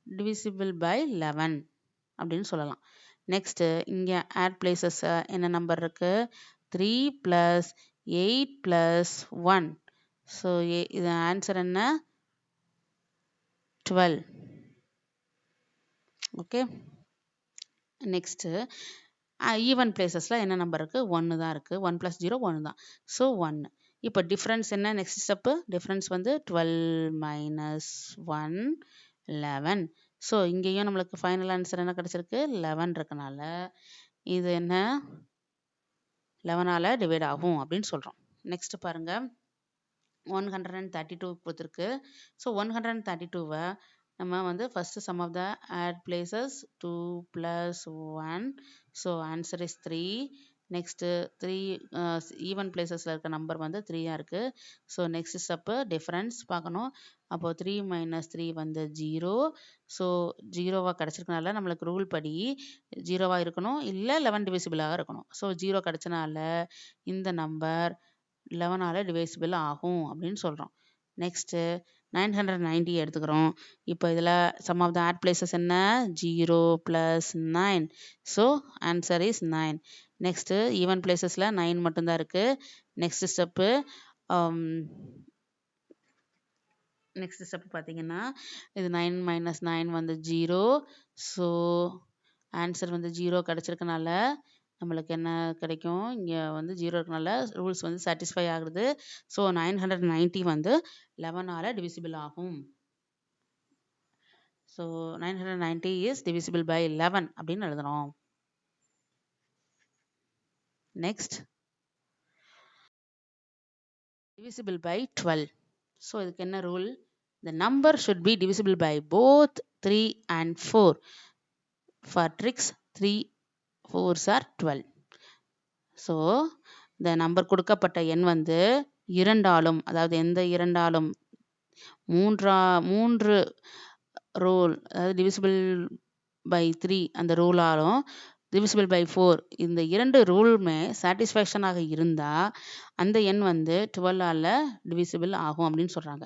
டிவிசிபிள் பை 11 அப்படின்னு சொல்லலாம். நெக்ஸ்ட்டு இங்கே ஆட் பிளேசஸ் என்ன நம்பர் இருக்குது, 3 + 8 + 1. ஸோ இது ஆன்சர் என்ன, 12. ஓகே. நெக்ஸ்ட்டு ஈவன் பிளேசஸில் என்ன நம்பர் இருக்குது, 1 தான் இருக்குது. 1 + 0 1 தான். ஸோ 1. இப்போ டிஃப்ரென்ஸ் என்ன, நெக்ஸ்ட் ஸ்டெப்பு டிஃப்ரென்ஸ் வந்து 12 - 1 11. ஸோ இங்கேயும் நம்மளுக்கு ஃபைனல் ஆன்சர் என்ன கிடச்சிருக்கு, 11 இருக்கனால இது என்ன, 11ஆல் டிவைட் ஆகும் அப்படின்னு சொல்கிறோம். நெக்ஸ்ட் பாருங்கள், 132 கொடுத்துருக்கு. ஸோ 132வை நம்ம வந்து first sum of the odd places 2 + 1. So answer is 3. Next 3 even பிளேசஸில் இருக்க நம்பர் வந்து 3ஆக இருக்குது. ஸோ நெக்ஸ்ட் ஸ்டெப்பு டிஃப்ரென்ஸ் பார்க்கணும். அப்போது 3 - 3 வந்து 0. ஸோ 0வாக கிடச்சிருக்கனால நம்மளுக்கு ரூல் படி 0வாக இருக்கணும், இல்லை 11 டிவிசிபிளாக இருக்கணும். ஸோ 0 கிடச்சனால இந்த நம்பர் 11ஆல் டிவைசிபிள் ஆகும் அப்படின்னு சொல்கிறோம். நெக்ஸ்ட்டு 990 எடுத்துக்கிறோம். இப்போ இதில் sum of the odd places என்ன, 0 + 9. So answer is 9. Next even பிளேசஸில் 9 மட்டும்தான் இருக்குது. நெக்ஸ்ட் ஸ்டெப்பு பார்த்தீங்கன்னா இது 9 - 9 வந்து 0. ஸோ ஆன்சர் வந்து 0 கிடச்சிருக்கனால நம்மளுக்கு என்ன கிடைக்கும், இங்கே வந்து 0 இருக்கனால ரூல்ஸ் வந்து சாட்டிஸ்ஃபை ஆகுது. ஸோ 990 வந்து 11ஆல் டிவிசிபிள் ஆகும். ஸோ 990 இஸ் டிவிசிபிள் பை 11 அப்படின்னு எழுதுறோம். Next divisible by 12. ஸோ இதுக்கு என்ன rule, the number should be divisible by both 3 and 4. For tricks 3 4s are 12. So இந்த நம்பர் கொடுக்கப்பட்ட எண் வந்து இரண்டாலும், அதாவது எந்த இரண்டாலும், 3 ரூல், அதாவது டிவிசிபிள் பை 3 அந்த ரூலாலும் divisible by 4 இந்த இரண்டு ரூலுமே சாட்டிஸ்ஃபேக்ஷனாக இருந்தால் அந்த எண் வந்து 12ஆல் டிவிசிபிள் ஆகும் அப்படின்னு சொல்கிறாங்க.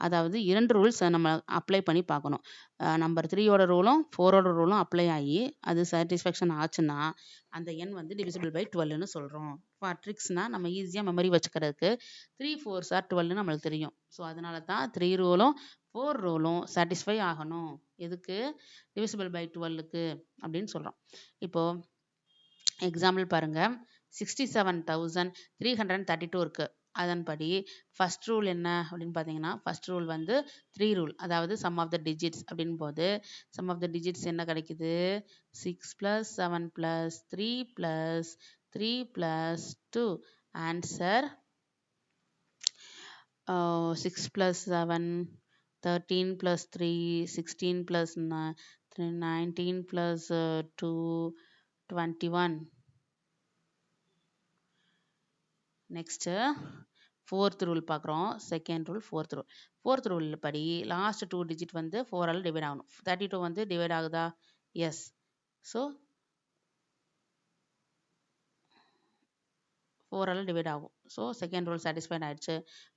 அதாவது இரண்டு ரூல்ஸ் நம்ம அப்ளை பண்ணி பார்க்கணும். நம்பர் 3யோட ரூலும் 4ஓட ரூலும் அப்ளை ஆகி அது சாட்டிஸ்ஃபேக்ஷன் ஆச்சுன்னா அந்த எண் வந்து டிவிசிபிள் பை 12ன்னு சொல்கிறோம். ஃபார் ட்ரிக்ஸ்னால் நம்ம ஈஸியாக மெமரி வச்சுக்கிறதுக்கு 3 4s are 12ன்னு நம்மளுக்கு தெரியும். ஸோ அதனால தான் 3 ரூலும் 4 ரூலும் சாட்டிஸ்ஃபை ஆகணும். எதுக்கு? டிவிசிபிள் பை 12க்கு அப்படின்னு சொல்கிறோம். இப்போது எக்ஸாம்பிள் பாருங்கள். 67,332 இருக்குது. அதன்படி ஃபர்ஸ்ட் ரூல் என்ன அப்படின்னு பார்த்தீங்கன்னா, ஃபர்ஸ்ட் ரூல் வந்து 3 ரூல், அதாவது சம் ஆஃப் த டிஜிட்ஸ் அப்படின் போது சம் ஆஃப் த டிஜிட்ஸ் என்ன கிடைக்குது? 6 + 7 + 3 + 3 + 2. ஆன்சர் 6 + 7 13 + 3 16 + 19 + 2 21. நெக்ஸ்ட் ஃபோர்த் ரூல் பார்க்குறோம். Second rule, fourth rule. Fourth rule படி லாஸ்ட் 2 டிஜிட் வந்து 4ஆல் டிவைட் ஆகணும். 32 வந்து டிவைட் ஆகுதா? எஸ். ஸோ 4ஆல் டிவைட் ஆகும். ஸோ செகண்ட் ரூல் சாட்டிஸ்ஃபைட் ஆயிடுச்சு.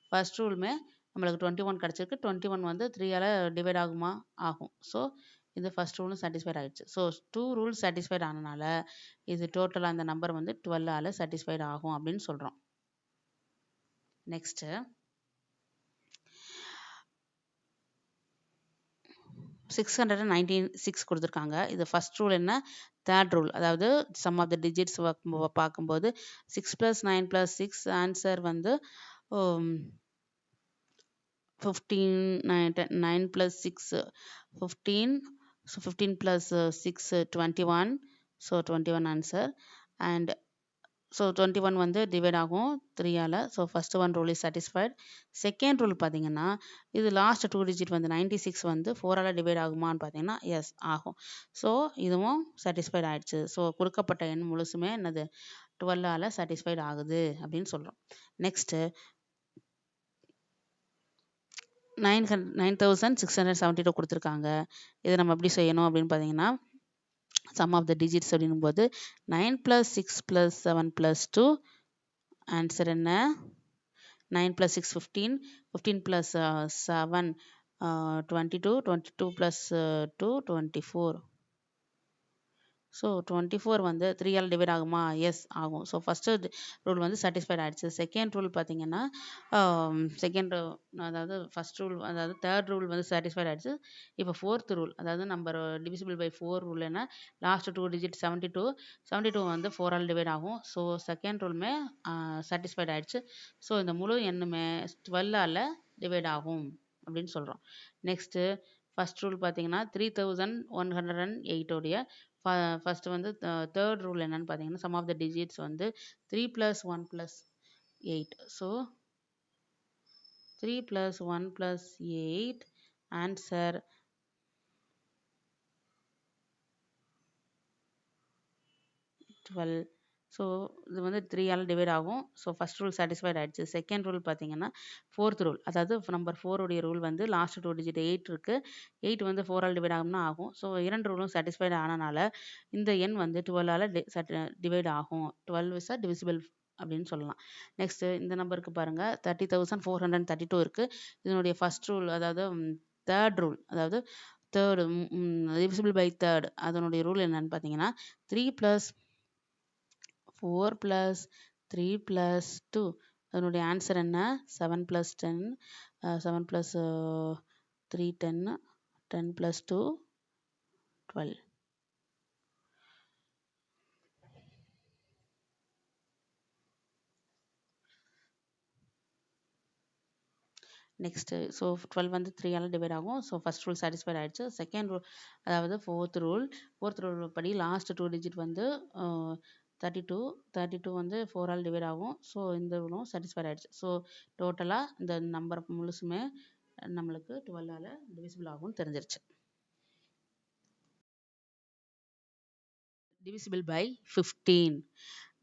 ஃபர்ஸ்ட் ரூலுமே நம்மளுக்கு 21 கிடச்சிருக்கு. 21 வந்து 3ஆல் டிவைட் ஆகுமா? ஆகும். ஸோ இந்த ஃபர்ஸ்ட் ரூலும் சாட்டிஸ்ஃபைட் ஆயிடுச்சு. ஸோ 2 ரூல்ஸ் சாட்டிஸ்ஃபைட் ஆனனால இது டோட்டலாக அந்த நம்பர் வந்து 12ஆல் சாட்டிஸ்ஃபைட் ஆகும் அப்படின்னு சொல்கிறோம். நெக்ஸ்ட்டு 696 கொடுத்துருக்காங்க. இது ஃபர்ஸ்ட் ரூல் என்ன? தேர்ட் ரூல், அதாவது சம் ஆஃப் த டிஜிட்ஸ் பார்க்கும்போது 6 + 9 + 6 ஆன்சர் வந்து 15 9 + 6 15. So 15 + 6 21. So 21 answer. And so 21 வந்து டிவைட் ஆகும் 3ஆல். So first one rule is satisfied. Second rule பார்த்தீங்கன்னா, இது லாஸ்ட் 2 டிஜிட் வந்து 96 வந்து 4ஆல் டிவைட் ஆகுமான்னு பார்த்தீங்கன்னா எஸ் ஆகும். ஸோ இதுவும் சாட்டிஸ்ஃபைட் ஆயிடுச்சு. ஸோ கொடுக்கப்பட்ட எண் முழுசுமே என்னது 12ஆல் சாட்டிஸ்ஃபைட் ஆகுது அப்படின்னு சொல்கிறோம். நெக்ஸ்ட்டு 9672 கொடுத்துருக்காங்க. இதை நம்ம எப்படி செய்யணும் அப்படின்னு பார்த்தீங்கன்னா, சம் ஆஃப் த டிஜிட்ஸ் அப்படின்னும்போது 9 + 6 + 7 + 2. ஆன்சர் என்ன? 9 + 6 15, 15 + 7 22, 22 + 2 24. ஸோ 24 வந்து 3ஆல் டிவைட் ஆகுமா? எஸ் ஆகும். ஸோ ஃபஸ்ட்டு ரூல் வந்து சாட்டிஸ்ஃபைட் ஆகிடுச்சு. செகண்ட் ரூல் பார்த்தீங்கன்னா, அதாவது ஃபஸ்ட் ரூல், அதாவது தேர்ட் ரூல் வந்து சாட்டிஸ்ஃபைட் ஆகிடுச்சு. இப்போ ஃபோர்த் ரூல், அதாவது நம்பர் டிவிசிபிள் பை 4 ரூல் என்ன? லாஸ்ட் 2 டிஜிட் 72 வந்து 4ஆல் டிவைட் ஆகும். ஸோ செகண்ட் ரூலுமே சாட்டிஸ்ஃபைட் ஆகிடுச்சு. ஸோ இந்த முழு எண்ணுமே 12ஆல் டிவைட் ஆகும் அப்படின்னு சொல்கிறோம். நெக்ஸ்ட்டு ஃபஸ்ட் ரூல் பார்த்தீங்கன்னா 3108 உடைய ஃபர்ஸ்ட் வந்து தேர்ட் ரூல் என்னன்னு பார்த்தீங்கன்னா, சம் ஆஃப் த டிஜிட்ஸ் வந்து 3 + 1 + 8. So 3 + 1 + 8 answer 12. ஸோ இது வந்து 3ஆல் டிவைட் ஆகும். ஸோ ஃபஸ்ட் ரூல் சாட்டிஸ்ஃபைட் ஆகிடுச்சு. செகண்ட் ரூல் பார்த்தீங்கன்னா ஃபோர்த் ரூல், அதாவது நம்பர் 4 உடைய ரூல் வந்து லாஸ்ட் 2 டிஜிட் 8 இருக்குது. 8 வந்து 4ஆல் டிவைட் ஆகும்னா ஆகும். ஸோ இரண்டு ரூலும் சாட்டிஸ்ஃபைட் ஆனனால இந்த எண் வந்து 12ஆல் டிவைட் ஆகும். 12 இஸ் டிவிசிபிள் அப்படின்னு சொல்லலாம். நெக்ஸ்ட்டு இந்த நம்பருக்கு பாருங்கள், 30,432 இருக்குது. இதனுடைய ஃபஸ்ட் ரூல், அதாவது தேர்ட் ரூல், அதாவது தேர்டு டிவிசிபிள் பை தேர்ட், அதனுடைய ரூல் என்னன்னு பார்த்தீங்கன்னா 3 + 4 + 3 + 2. அதனுடைய ஆன்சர் என்ன? 7 + 10, 7 + 3 10, 10 + 2 12. நெக்ஸ்ட்டு ஸோ 12 வந்து 3ஆல் டிவைட் ஆகும். ஸோ ஃபஸ்ட் ரூல் சாட்டிஸ்ஃபைட் ஆகிடுச்சு. செகண்ட் ரூல், அதாவது ஃபோர்த் ரூல் படி லாஸ்ட் 2 டிஜிட் வந்து 32 வந்து 4ஆல் டிவைட் ஆகும். ஸோ இந்த ரூலும் சாட்டிஸ்ஃபைட் ஆகிடுச்சு. ஸோ டோட்டலாக இந்த நம்பர் முழுசுமே நம்மளுக்கு 12ஆல் டிவிசிபிள் ஆகும்னு தெரிஞ்சிருச்சு. Divisible by 15.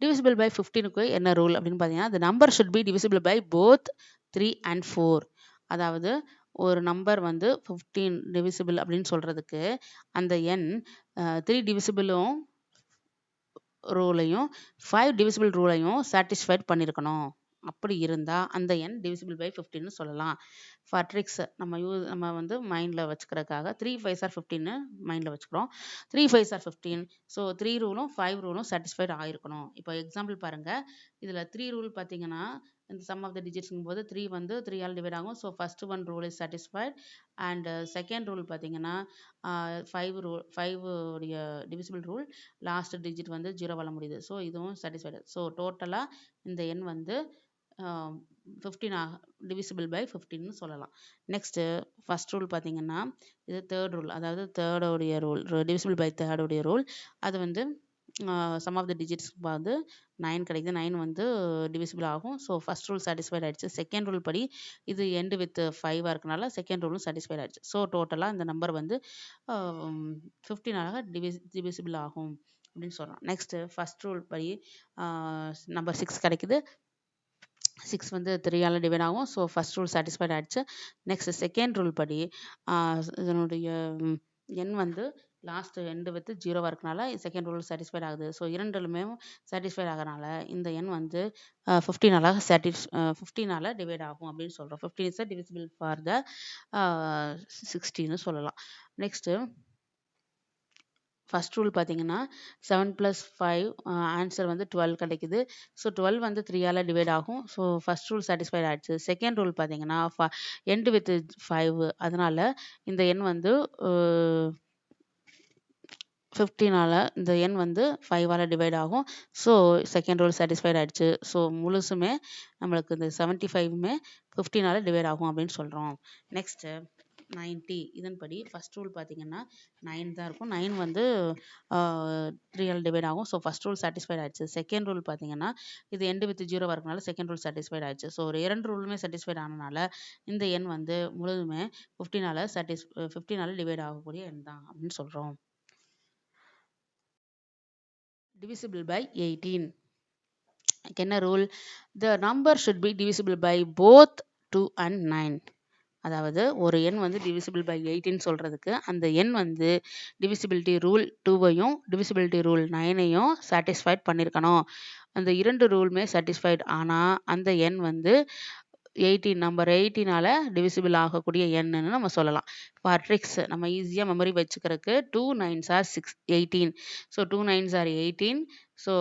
டிவிசிபிள் பை 15க்கு என்ன ரூல் அப்படின்னு பார்த்தீங்கன்னா, the number should be divisible by both 3 and 4. அதாவது ஒரு நம்பர் வந்து 15 டிவிசிபிள் அப்படின்னு சொல்கிறதுக்கு அந்த எண் 3 டிவிசிபிளும் ரூலையும் 5 டிவிசிபிள் ரூலையும் சாட்டிஸ்ஃபைட் பண்ணியிருக்கணும். அப்படி இருந்தால் அந்த எண் டிவிசிபிள் பை 15ன்னு சொல்லலாம். ஃபார் ட்ரிக்ஸ் நம்ம வந்து மைண்டில் வச்சுக்கிறதுக்காக 3 5s are 15ன்னு மைண்டில் வச்சுக்கிறோம். 3 5s are 15. ஸோ 3 ரூலும் 5 ரூலும் சாட்டிஸ்ஃபைட் ஆகிருக்கணும். இப்போ எக்ஸாம்பிள் பாருங்கள். இதில் 3 ரூல் பார்த்தீங்கன்னா இந்த சம் ஆஃப் த டிஜிட்ஸ்ங்கும் போது 3 வந்து 3 ஆல் டிவைட் ஆகும். So first one rule is satisfied. And second rule பார்த்தீங்கன்னா 5 உடைய டிவிசிபிள் ரூல் லாஸ்ட் டிஜிட் வந்து 0வால் முடியுது. ஸோ இதுவும் சாட்டிஸ்ஃபைடு. ஸோ டோட்டலாக இந்த எண் வந்து 15 டிவிசிபிள் பை 15ன்னு சொல்லலாம். நெக்ஸ்ட்டு ஃபர்ஸ்ட் ரூல் பார்த்தீங்கன்னா இது தேர்ட் ரூல், அதாவது தேர்டோடைய ரூல், டிவிசிபிள் பை தேர்டோடைய ரூல். அது வந்து சம் ஆஃப் த டிஜிட்ஸ் வந்து 9 கிடைக்குது. 9 வந்து டிவிசிபிள் ஆகும். ஸோ ஃபர்ஸ்ட் ரூல் சாட்டிஸ்ஃபைட் ஆயிடுச்சு. செகண்ட் ரூல் படி இது எண்டு வித் 5 இருக்கனால செகண்ட் ரூலும் சாட்டிஸ்ஃபைட் ஆயிடுச்சு. ஸோ டோட்டலாக இந்த நம்பர் வந்து 15ஆக டிவிசிபிள் ஆகும் அப்படின்னு சொல்கிறோம். நெக்ஸ்ட்டு ஃபர்ஸ்ட் ரூல் படி நம்பர் 6 கிடைக்குது. 6 வந்து 3ஆல் டிவைட் ஆகும். ஸோ ஃபர்ஸ்ட் ரூல் சாட்டிஸ்ஃபைட் ஆகிடுச்சு. நெக்ஸ்ட் செகண்ட் ரூல் படி இதனுடைய எண் வந்து லாஸ்ட் எண்டு வித் 0வாக இருக்கனால செகண்ட் ரூல் சாட்டிஸ்ஃபைட் ஆகுது. ஸோ இரண்டுலுமே சாட்டிஸ்ஃபைட் ஆகிறனால இந்த எண் வந்து 15ஆல் டிவைட் ஆகும் அப்படின்னு சொல்கிறோம். 15 இஸ் டிவிசிபிள் ஃபார் த 16ன்னு சொல்லலாம். நெக்ஸ்ட்டு ஃபர்ஸ்ட் ரூல் பார்த்தீங்கன்னா 7 + 5 ஆன்சர் வந்து 12 கிடைக்குது. ஸோ 12 வந்து 3ஆல் டிவைட் ஆகும். ஸோ ஃபர்ஸ்ட் ரூல் சாட்டிஸ்ஃபைட் ஆகிடுச்சு. செகண்ட் ரூல் பார்த்தீங்கன்னா எண்டு வித் 5 அதனால இந்த எண் வந்து 15ஆல் இந்த எண் வந்து 5ஆல் டிவைட் ஆகும். ஸோ செகண்ட் ரூல் சாட்டிஸ்ஃபைட் ஆகிடுச்சு. ஸோ முழுசுமே நம்மளுக்கு இந்த 75மே 15ஆல் டிவைட் ஆகும் அப்படின்னு சொல்கிறோம். நெக்ஸ்ட்டு 90 இதன்படி ஃபர்ஸ்ட் ரூல் பார்த்தீங்கன்னா 9 தான் இருக்கும். 9 வந்து 3ஆல் டிவைட் ஆகும். ஸோ ஃபர்ஸ்ட் ரூல் சாட்டிஸ்ஃபைட் ஆயிடுச்சு. செகண்ட் ரூல் பார்த்தீங்கன்னா இது எண்டு வித் 0வாக இருக்கனால செகண்ட் ரூல் சாட்டிஸ்ஃபைட் ஆயிடுச்சு. ஸோ ஒரு 2 ரூலுமே சாட்டிஸ்ஃபைட் ஆனனால இந்த எண் வந்து முழுதுமே 15ஆல் டிவைட் ஆகக்கூடிய எண் தான் அப்படின்னு சொல்கிறோம். Divisible by 18. என்ன rule? The number should be divisible by both 2 and 9. அதாவது ஒரு எண் வந்து divisible by 18 சொல்கிறதுக்கு அந்த எண் வந்து divisibility rule 2வையும் divisibility rule 9ஐயும் சாட்டிஸ்ஃபைட் பண்ணியிருக்கணும். அந்த இரண்டு ரூலுமே சாட்டிஸ்ஃபைட் ஆனால் அந்த எண் வந்து 18 நம்பர் 18ஆல் டிவிசிபிள் ஆகக்கூடிய எண்ணுன்னு நம்ம சொல்லலாம். ஃபார் ட்ரிக்ஸ் நம்ம ஈஸியாக மெமரி வச்சுக்கிறதுக்கு 2 9s are 18. So 2 9s are 18. So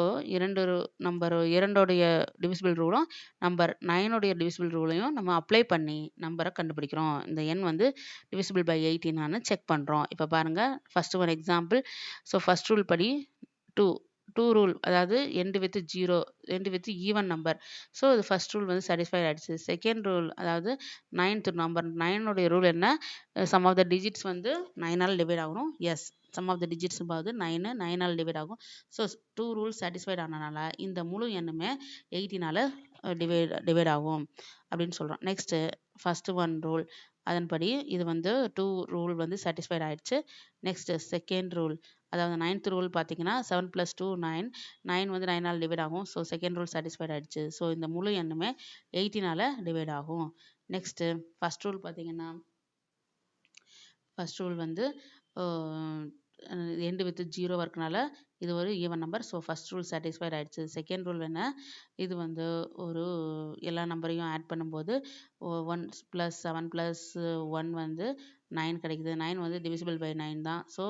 இரண்டோடைய டிவிசிபிள் ரூலும் நம்பர் 9உடைய டிவிசிபிள் ரூலையும் நம்ம அப்ளை பண்ணி நம்பரை கண்டுபிடிக்கிறோம். இந்த எண் வந்து டிவிசிபிள் பை 18ஆன்னு செக் பண்ணுறோம். இப்போ பாருங்கள் ஃபர்ஸ்ட் ஒரு எக்ஸாம்பிள். ஸோ ஃபர்ஸ்ட் ரூல் படி 2 ரூல், அதாவது end with 0, end with even number. So இது ஃபர்ஸ்ட் ரூல் வந்து சாட்டிஸ்ஃபைட் ஆகிடுச்சு. செகண்ட் ரூல், அதாவது 9th நம்பர் 9உடைய ரூல் என்ன? சம் ஆஃப் த டிஜிட்ஸ் வந்து 9ஆல் டிவைட் ஆகணும். Yes, sum of the digits போது 9ஆல் டிவைட் ஆகும். ஸோ 2 ரூல் சாட்டிஸ்ஃபைட் ஆனனால இந்த முழு எண்ணுமே 18ஆல் டிவைட் ஆகும் அப்படின்னு சொல்கிறோம். நெக்ஸ்ட்டு ஃபர்ஸ்ட் ஒன் ரூல் அதன்படி இது வந்து 2 ரூல் வந்து சாட்டிஸ்ஃபைட் ஆயிடுச்சு. நெக்ஸ்ட் செகண்ட் ரூல், அதாவது 9th ரூல் பார்த்தீங்கன்னா 7 + 2 9. 9 வந்து 9ஆல் டிவைட் ஆகும். ஸோ செகண்ட் ரூல் சாட்டிஸ்ஃபைட் ஆயிடுச்சு. ஸோ இந்த முழு எண்ணுமே 18ஆல் டிவைட் ஆகும். நெக்ஸ்ட்டு ஃபர்ஸ்ட் ரூல் பார்த்தீங்கன்னா ஃபர்ஸ்ட் ரூல் வந்து எண்டு வித் 0 இருக்கனால இது ஒரு even number. So first rule satisfied ஆயிடுச்சு. செகண்ட் ரூல் என்ன? இது வந்து ஒரு எல்லா நம்பரையும் ஆட் பண்ணும்போது 1 + 7 + 1 வந்து 9 கிடைக்குது. 9 வந்து டிவிசிபிள் பை 9 தான். ஸோ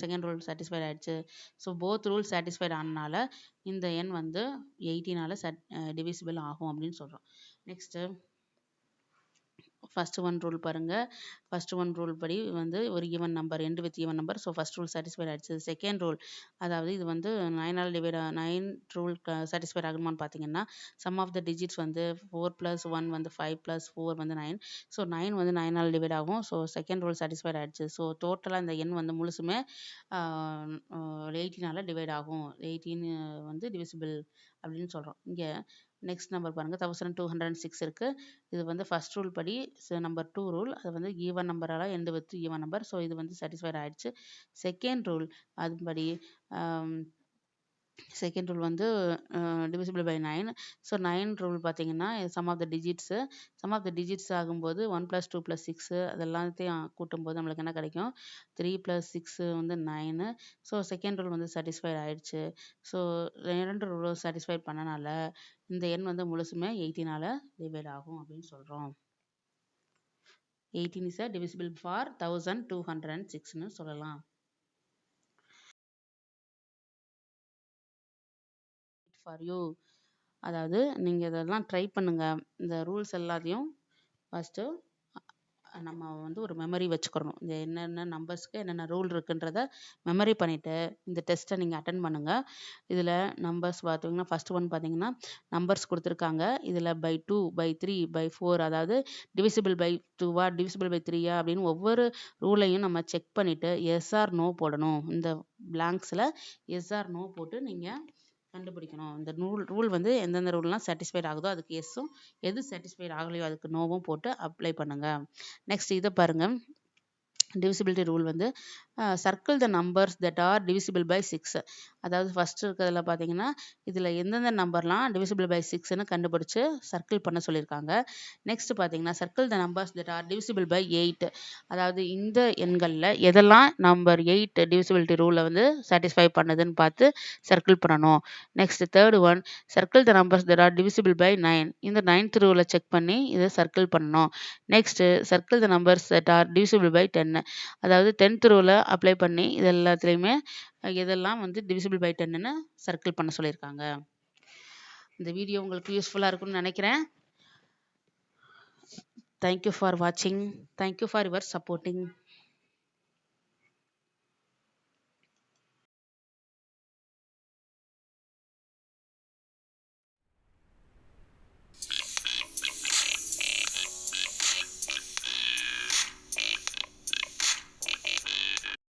செகண்ட் ரூல் சாட்டிஸ்ஃபைட் ஆயிடுச்சு. ஸோ போத் ரூல் சாட்டிஸ்ஃபைட் ஆனனால இந்த எண் வந்து 18ஆல் டிவிசிபிள் ஆகும் அப்படின்னு சொல்கிறோம். நெக்ஸ்ட்டு ஃபர்ஸ்ட் ஒன் ரூல் பாருங்கள். ஃபர்ஸ்ட் ஒன் ரூல் படி வந்து ஒரு even number, end with even number. So first rule satisfied ஆகிடுச்சு. செகண்ட் ரூல், அதாவது இது வந்து 9ஆல் டிவைட் 9 ரூல் சாட்டிஸ்ஃபைட் ஆகுமான்னு பார்த்தீங்கன்னா சம் ஆஃப் த டிஜிட்ஸ் வந்து 4 + 1 வந்து 5 + 4 வந்து 9. ஸோ 9 வந்து 9ஆல் டிவைட் ஆகும். ஸோ செகண்ட் ரூல் சாட்டிஸ்ஃபைட் ஆகிடுச்சு. ஸோ டோட்டலாக இந்த எண் வந்து முழுசுமே 18ஆல் டிவைட் ஆகும். 18 வந்து டிவிசிபிள் அப்படின்னு சொல்கிறோம். இங்கே நெக்ஸ்ட் நம்பர் பாருங்கள், 1206 இருக்குது. இது வந்து ஃபர்ஸ்ட் ரூல் படி நம்பர் 2 ரூல், அது வந்து ஈவன் நம்பரால் end with even number. So இது வந்து சாட்டிஸ்ஃபைட் ஆகிடுச்சு. செகண்ட் ரூல் அதுபடி செகண்ட் ரூல் வந்து டிவிசிபிள் பை 9. ஸோ 9 ரூல் பார்த்தீங்கன்னா sum of the digits. Sum of the digits ஆகும்போது 1 + 2 + 6 அது எல்லாத்தையும் கூட்டும்போது நம்மளுக்கு என்ன கிடைக்கும்? 3 + 6 வந்து 9. ஸோ செகண்ட் ரூல் வந்து சாட்டிஸ்ஃபைட் ஆயிடுச்சு. ஸோ 2 ரூலும் சாட்டிஸ்ஃபைட் பண்ணனால இந்த எண் வந்து முழுசுமே 18ஆல் டிவைட் ஆகும் அப்படின்னு சொல்கிறோம். 18 is a divisible for 1206ன்னு சொல்லலாம். ஃபார் யூ, அதாவது நீங்கள் இதெல்லாம் ட்ரை பண்ணுங்க. இந்த ரூல்ஸ் எல்லாத்தையும் ஃபஸ்ட்டு நம்ம வந்து ஒரு மெமரி வச்சுக்கிறணும். இந்த என்னென்ன நம்பர்ஸ்க்கு என்னென்ன ரூல் இருக்குன்றத மெமரி பண்ணிவிட்டு இந்த டெஸ்ட்டை நீங்கள் அட்டன் பண்ணுங்கள். இதில் நம்பர்ஸ் பார்த்தீங்கன்னா ஃபஸ்ட் ஒன் பார்த்தீங்கன்னா நம்பர்ஸ் கொடுத்துருக்காங்க. இதில் பை 2, பை 3, பை 4, அதாவது டிவிசிபிள் பை 2வா டிவிசிபிள் பை 3யா அப்படின்னு ஒவ்வொரு ரூலையும் நம்ம செக் பண்ணிவிட்டு எஸ் ஆர் நோ போடணும். இந்த பிளாங்க்ஸில் எஸ் ஆர் நோ போட்டு நீங்கள் கண்டுபிடிக்கணும். இந்த ரூல் வந்து எந்தெந்த ரூல்லாம் சாட்டிஸ்ஃபைட் ஆகுதோ அதுக்கு எஸ்ஸும், எது சாட்டிஸ்ஃபைட் ஆகலையோ அதுக்கு நோவும் போட்டு அப்ளை பண்ணுங்க. நெக்ஸ்ட் இதை பாருங்க. டிவிசிபிலிட்டி ரூல் வந்து circle the numbers that are divisible by 6. அதாவது ஃபர்ஸ்ட் இருக்கிறதுல பார்த்தீங்கன்னா இதில் எந்தெந்த நம்பர்லாம் டிவிசிபிள் பை 6ன்னு கண்டுபிடிச்சு சர்க்கிள் பண்ண சொல்லியிருக்காங்க. நெக்ஸ்ட் பார்த்தீங்கன்னா circle the numbers that are divisible by 8. அதாவது இந்த எண்களில் எதெல்லாம் நம்பர் 8 டிவிசிபிலிட்டி ரூலை வந்து சாட்டிஸ்ஃபை பண்ணுதுன்னு பார்த்து சர்க்கிள் பண்ணணும். Next third one circle the numbers that are divisible by 9. இந்த 9th ரூலை செக் பண்ணி இதை சர்க்கிள் பண்ணணும். Next circle the numbers that are divisible by 10. அதாவது 10th ரூலை அப்ளை பண்ணி இது எல்லாத்துலேயுமே எதெல்லாம் வந்து டிவிசிபிள் பை 10ன்னு சர்க்கிள் பண்ண சொல்லியிருக்காங்க. இந்த வீடியோ உங்களுக்கு யூஸ்ஃபுல்லாக இருக்கும்னு நினைக்கிறேன். தேங்க்யூ ஃபார் வாட்சிங். Thank you for your supporting.